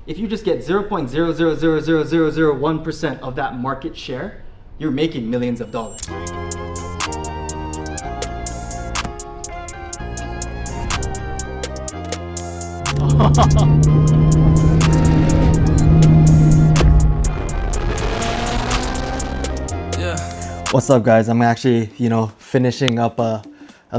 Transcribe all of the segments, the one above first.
If you just get 0.0000001% of that market share, you're making millions of dollars. What's up, guys? I'm actually, finishing up a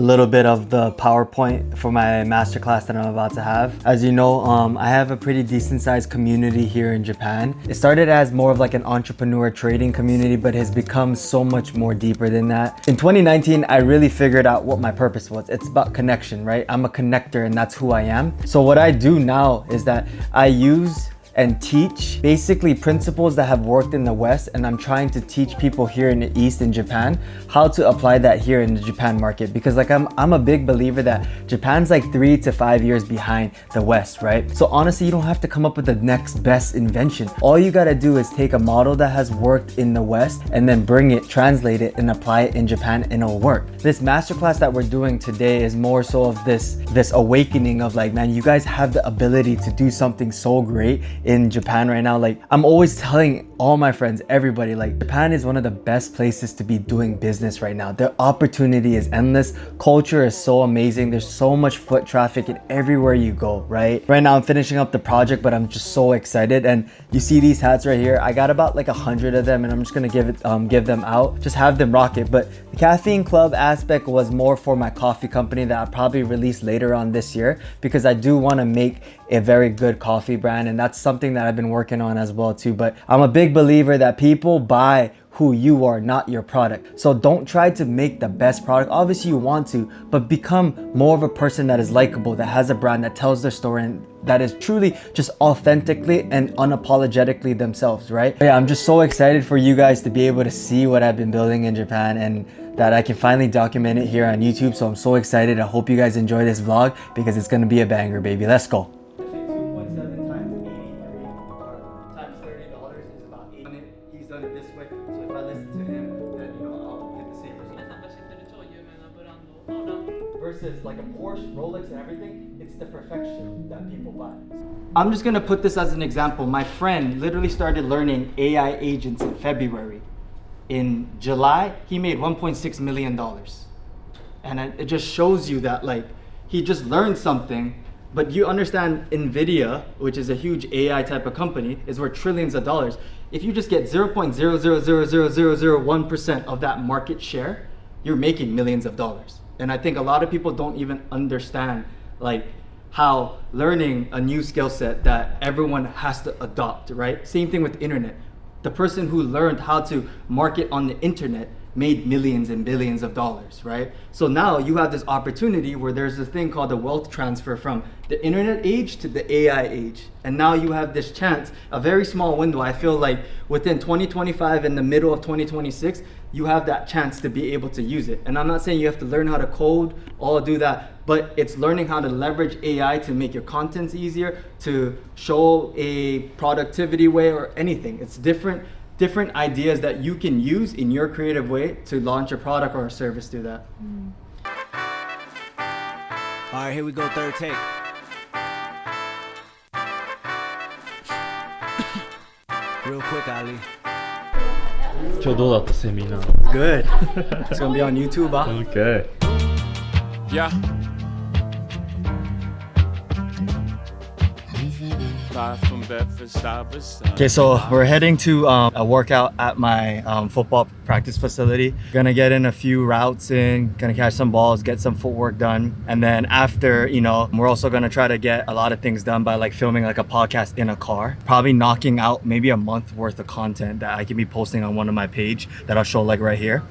little bit of the PowerPoint for my masterclass that I'm about to have. As you know, I have a pretty decent sized community here in Japan. It started as more of like an entrepreneur trading community, but has become so much more deeper than that. In 2019, I really figured out what my purpose was. It's about connection, right? I'm a connector and that's who I am. So what I do now is that I use and teach basically principles that have worked in the West, and I'm trying to teach people here in the East in Japan how to apply that here in the Japan market, because like I'm a big believer that Japan's like 3 to 5 years behind the West, right? So honestly, you don't have to come up with the next best invention. All you gotta do is take a model that has worked in the West and then bring it, translate it, and apply it in Japan, and it'll work. This masterclass that we're doing today is more so of this awakening of like, man, you guys have the ability to do something so great in Japan right now. Like, I'm always telling all my friends, everybody, like, Japan is one of the best places to be doing business right now. The opportunity is endless. Culture is so amazing. There's so much foot traffic in everywhere you go, right? Right now I'm finishing up the project, but I'm just so excited. And you see these hats right here. I got about like 100 of them, and I'm just gonna give them out, just have them rock it. But the Caffeine Club aspect was more for my coffee company that I'll probably release later on this year, because I do want to make a very good coffee brand, and that's something that I've been working on as well too. But I'm a big believer that people buy who you are, not your product. So don't try to make the best product. Obviously you want to, but become more of a person that is likable, that has a brand, that tells their story, and that is truly just authentically and unapologetically themselves, right? But yeah, I'm just so excited for you guys to be able to see what I've been building in Japan, and that I can finally document it here on YouTube. So I'm so excited. I hope you guys enjoy this vlog, because it's gonna be a banger, baby. Let's go. 2.7 times 83 times $30 is about 8. He's done it this way, so if I listen to him, then I'll get the same result. Versus like a Porsche, Rolex, and everything, it's the perfection that people buy. I'm just gonna put this as an example. My friend literally started learning AI agents in February. In July, he made $1.6 million. And it just shows you that like he just learned something. But you understand NVIDIA, which is a huge AI type of company, is worth trillions of dollars. If you just get 0.0000001% of that market share, you're making millions of dollars. And I think a lot of people don't even understand like how learning a new skill set that everyone has to adopt, right? Same thing with internet. The person who learned how to market on the internet made millions and billions of dollars, right? So now you have this opportunity where there's this thing called the wealth transfer from the internet age to the AI age. And now you have this chance, a very small window. I feel like within 2025 and the middle of 2026, you have that chance to be able to use it. And I'm not saying you have to learn how to code, all do that, but it's learning how to leverage AI to make your contents easier, to show a productivity way or anything. It's different ideas that you can use in your creative way to launch a product or a service through that. All right, here we go, third take. Real quick, Ali. 今日どうだったセミナー Good. It's gonna be on YouTube, huh? Okay. Yeah. Live from Bedford, side by side. Okay, so we're heading to a workout at my football practice facility. Gonna get in a few routes in, gonna catch some balls, get some footwork done. And then after, we're also gonna try to get a lot of things done by like filming like a podcast in a car. Probably knocking out maybe a month worth of content that I can be posting on one of my page that I'll show like right here.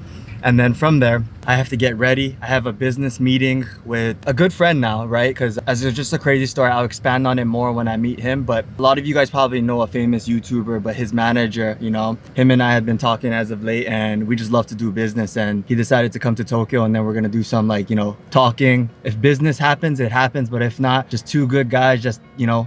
And then from there, I have to get ready. I have a business meeting with a good friend now, right? Because as it's just a crazy story, I'll expand on it more when I meet him. But a lot of you guys probably know a famous YouTuber, but his manager, him and I have been talking as of late, and we just love to do business. And he decided to come to Tokyo, and then we're gonna do some like, talking. If business happens, it happens. But if not, just two good guys, just,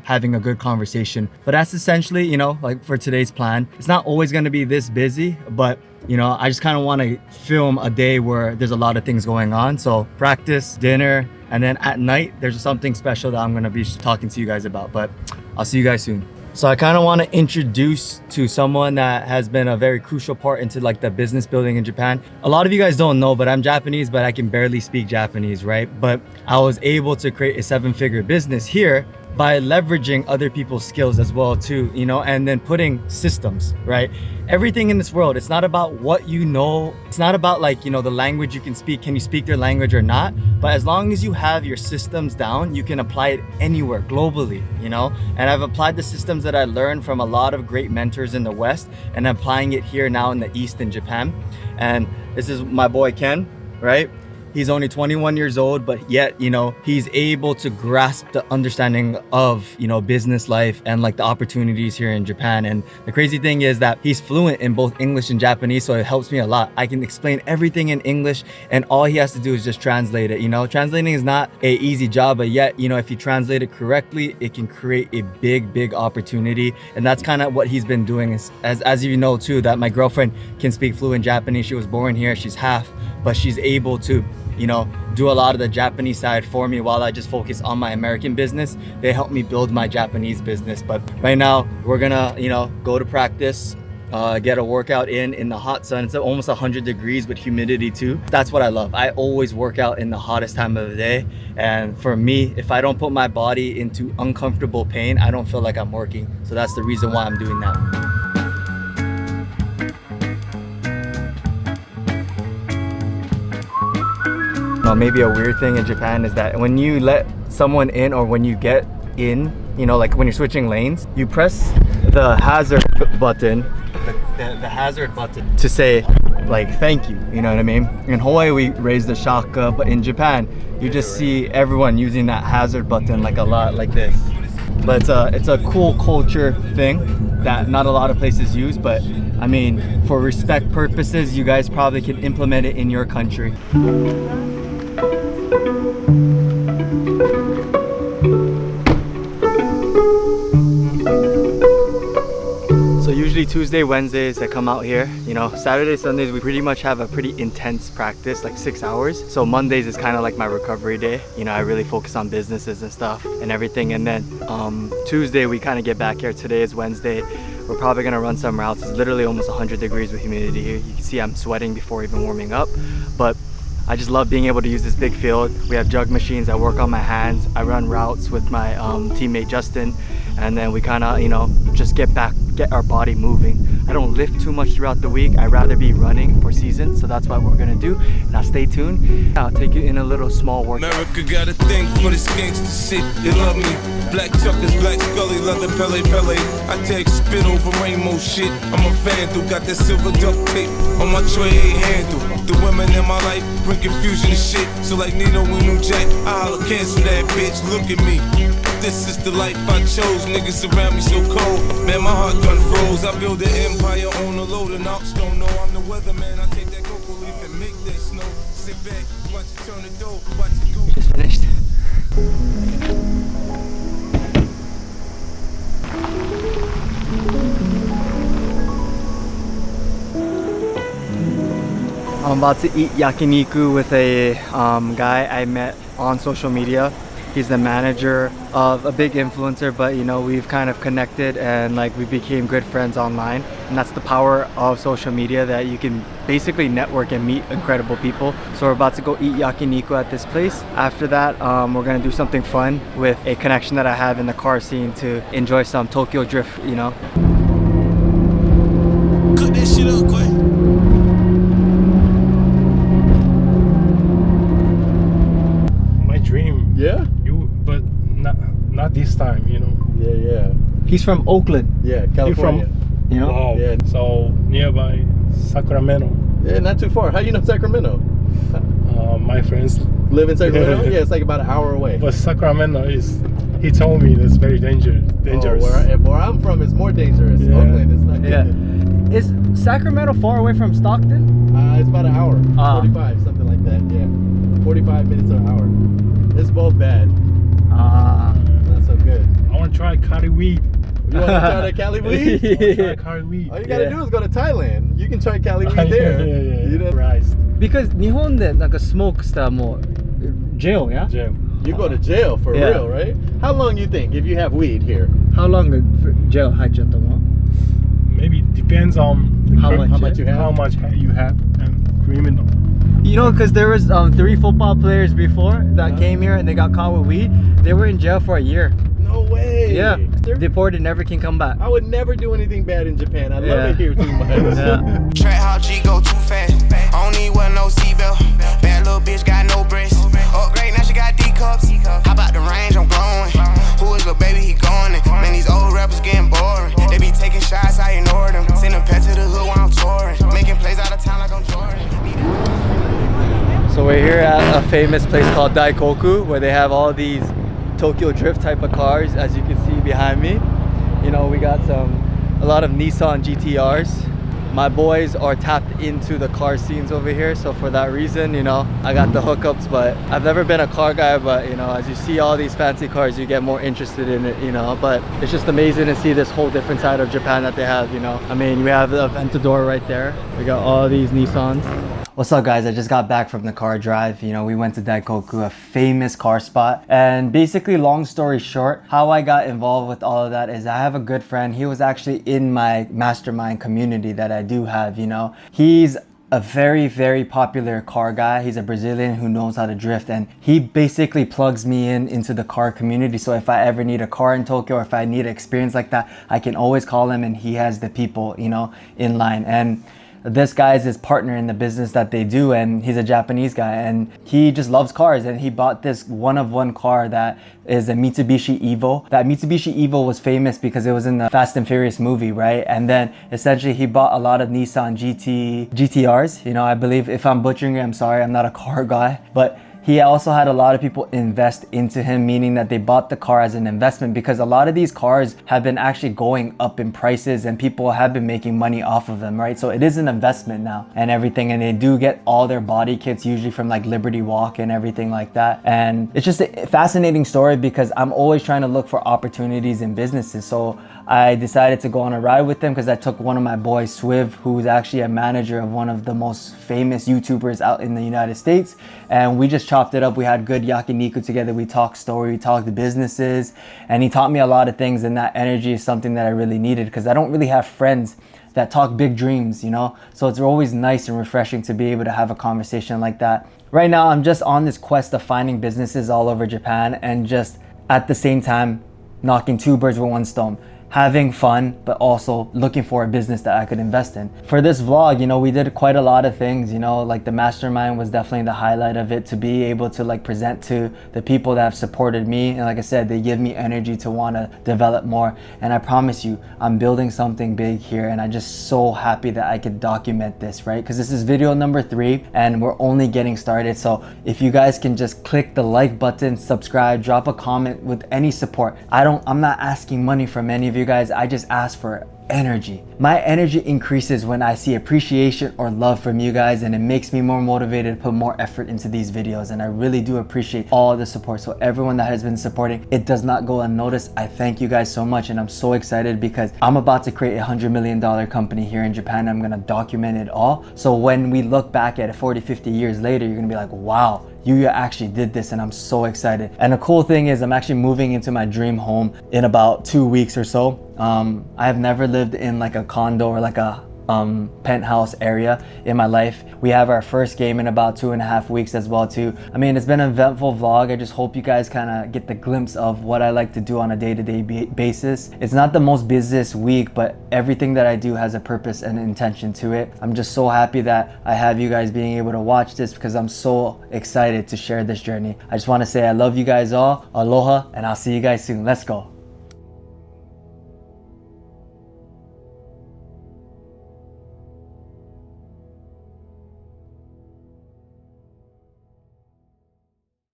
having a good conversation. But that's essentially, like for today's plan. It's not always gonna be this busy, but I just kind of want to film a day where there's a lot of things going on. So practice, dinner, and then at night, there's something special that I'm going to be talking to you guys about. But I'll see you guys soon. So I kind of want to introduce to someone that has been a very crucial part into like the business building in Japan. A lot of you guys don't know, but I'm Japanese, but I can barely speak Japanese, right? But I was able to create a 7-figure business here by leveraging other people's skills as well too, you know, and then putting systems, right? Everything in this world, it's not about what you know. It's not about like, you know, the language you can speak. Can you speak their language or not? But as long as you have your systems down, you can apply it anywhere globally, you know? And I've applied the systems that I learned from a lot of great mentors in the West and applying it here now in the East in Japan. And this is my boy Ken, right? He's only 21 years old, but yet, you know, he's able to grasp the understanding of, you know, business life and like the opportunities here in Japan. And the crazy thing is that he's fluent in both English and Japanese, so it helps me a lot. I can explain everything in English and all he has to do is just translate it. You know, translating is not an easy job, but yet, you know, if you translate it correctly, it can create a big opportunity. And that's kind of what he's been doing. As you know too, that my girlfriend can speak fluent Japanese. She was born here, she's half, but she's able to, you know, do a lot of the Japanese side for me while I just focus on my American business. They help me build my Japanese business. But right now we're gonna, you know, go to practice, get a workout in the hot sun. It's almost 100 degrees with humidity too. That's what I love. I always work out in the hottest time of the day. And for me, if I don't put my body into uncomfortable pain, I don't feel like I'm working. So that's the reason why I'm doing that. Maybe a weird thing in Japan is that when you let someone in or when you get in, you know, like when you're switching lanes, you press the hazard button, the hazard button to say like thank you, you know what I mean? In Hawaii we raise the shaka, but in Japan you just see everyone using that hazard button like a lot, like this. But it's a cool culture thing that not a lot of places use, but I mean, for respect purposes, you guys probably can implement it in your country. So usually Tuesday, Wednesdays I come out here, you know, Saturday, Sundays we pretty much have a pretty intense practice, like 6 hours. So Mondays is kind of like my recovery day. You know, I really focus on businesses and stuff and everything. And then Tuesday we kind of get back here. Today is Wednesday. We're probably gonna run some routes. It's literally almost 100 degrees with humidity here. You can see I'm sweating before even warming up, but I just love being able to use this big field. We have jug machines. I work on my hands. I run routes with my teammate Justin, and then we kind of, you know, just get our body moving. I don't lift too much throughout the week. I'd rather be running for season, so that's what we're gonna do. Now stay tuned. I'll take you in a little small workout. America got a thing for this gangsta shit. They love me. Black Chuckers, Black Scully, leather Pele. I take spit over rainbow shit. I'm a vandal, got that silver duct tape on my tray handle. The women in my life bring confusion and shit. So like Nino and New Jack, I holla, cancel that bitch. Look at me. This is the life I chose. Niggas around me so cold. Man, my heart gun froze. I build an empire on the load and ops don't know I'm the weatherman. I take that cocoa leaf and make that snow. Sit back, watch it turn the dough, watch it go. Just finished. I'm about to eat yakiniku with a guy I met on social media. He's the manager of a big influencer, but you know, we've kind of connected and like we became good friends online. And that's the power of social media, that you can basically network and meet incredible people. So we're about to go eat yakiniku at this place. After that, we're gonna do something fun with a connection that I have in the car scene to enjoy some Tokyo Drift, you know. Cook that shit up, Quay. Dream. Yeah? But not this time, you know. Yeah. He's from Oakland. Yeah, California. You know? Wow. Yeah. So nearby Sacramento. Yeah, not too far. How do you know Sacramento? My friends Live in Sacramento? Yeah, it's like about an hour away. But Sacramento is, he told me that's very dangerous. Oh, where I'm from is more dangerous. Yeah. Oakland is not Yeah. good. Is Sacramento far away from Stockton? It's about an hour. 45, something like that. Yeah. 45 minutes to an hour. It's both bad. Not so good. I want to try Cali weed. You want to try the Cali weed? I want to try Cali weed. All you gotta do is go to Thailand. You can try Cali weed there. Yeah. You know? Rice. Because 日本でなんか smoke したらもう jail, yeah? Jam. You go to jail for Yeah. real, right? How long you think if you have weed here? How long jail hajat mo? Maybe depends on How much you have? how much you have and criminal. You know, because there was 3 football players before that came here and they got caught with weed. They were in jail for a year. No way. Yeah, deported, never can come back. I would never do anything bad in Japan. I love Yeah. it here too much. Yeah. Track how G go too fast. I don't need wear no seatbelt. Bad little bitch got no breasts. Upgrade, now she got D cups. How about the range? I'm glowing. Who is little baby? He going in. Man, these old rappers getting boring. They be taking shots, I ignore them. Send a pet to the hood while I'm touring. Making plays out of town like I'm Jordan. So we're here at a famous place called Daikoku, where they have all these Tokyo Drift type of cars, as you can see behind me. You know, we got a lot of Nissan GTRs. My boys are tapped into the car scenes over here, so for that reason, you know, I got the hookups. But I've never been a car guy, but you know, as you see all these fancy cars, you get more interested in it, you know. But it's just amazing to see this whole different side of Japan that they have, you know. I mean, we have the Aventador right there. We got all these Nissans. What's up, guys? I just got back from the car drive. You know, we went to Daikoku, a famous car spot. And basically, long story short, how I got involved with all of that is I have a good friend. He was actually in my mastermind community that I do have, you know. He's a very popular car guy. He's a Brazilian who knows how to drift, and he basically plugs me into the car community. So if I ever need a car in Tokyo, or if I need an experience like that, I can always call him and he has the people, you know, in line. And this guy is his partner in the business that they do, and he's a Japanese guy, and he just loves cars, and he bought this one-of-one car that is a Mitsubishi Evo. That Mitsubishi Evo was famous because it was in the Fast and Furious movie, right? And then essentially he bought a lot of Nissan GTRs. You know, I believe, if I'm butchering it, I'm sorry, I'm not a car guy, but he also had a lot of people invest into him, meaning that they bought the car as an investment, because a lot of these cars have been actually going up in prices and people have been making money off of them, right? So it is an investment now and everything. And they do get all their body kits usually from like Liberty Walk and everything like that. And it's just a fascinating story because I'm always trying to look for opportunities in businesses. So I decided to go on a ride with him because I took one of my boys, Swiv, who's actually a manager of one of the most famous YouTubers out in the United States. And we just chopped it up. We had good yakiniku together. We talked story, we talked businesses, and he taught me a lot of things. And that energy is something that I really needed because I don't really have friends that talk big dreams, you know? So it's always nice and refreshing to be able to have a conversation like that. Right now, I'm just on this quest of finding businesses all over Japan and just at the same time, knocking 2 birds with 1 stone. Having fun, but also looking for a business that I could invest in. For this vlog, you know, we did quite a lot of things, you know, like the mastermind was definitely the highlight of it, to be able to like present to the people that have supported me. And like I said, they give me energy to want to develop more. And I promise you, I'm building something big here, and I'm just so happy that I could document this, right? Because this is video number 3 and we're only getting started. So if you guys can just click the like button, subscribe, drop a comment with any support. I'm not asking money from any of you guys. I just ask for energy. My energy increases when I see appreciation or love from you guys, and it makes me more motivated to put more effort into these videos. And I really do appreciate all the support. So everyone that has been supporting, it does not go unnoticed. I thank you guys so much, and I'm so excited because I'm about to create a $100 million company here in Japan. I'm gonna document it all. So when we look back at it 40, 50 years later, you're gonna be like, wow, you actually did this, and I'm so excited. And the cool thing is I'm actually moving into my dream home in about 2 weeks or so. I have never lived in like a condo or like a penthouse area in my life. We have our first game in about 2.5 weeks as well too. I mean, it's been an eventful vlog. I just hope you guys kind of get the glimpse of what I like to do on a day-to-day basis. It's not the most busiest week, but everything that I do has a purpose and intention to it. I'm just so happy that I have you guys being able to watch this because I'm so excited to share this journey. I just want to say I love you guys all. Aloha, and I'll see you guys soon. Let's go.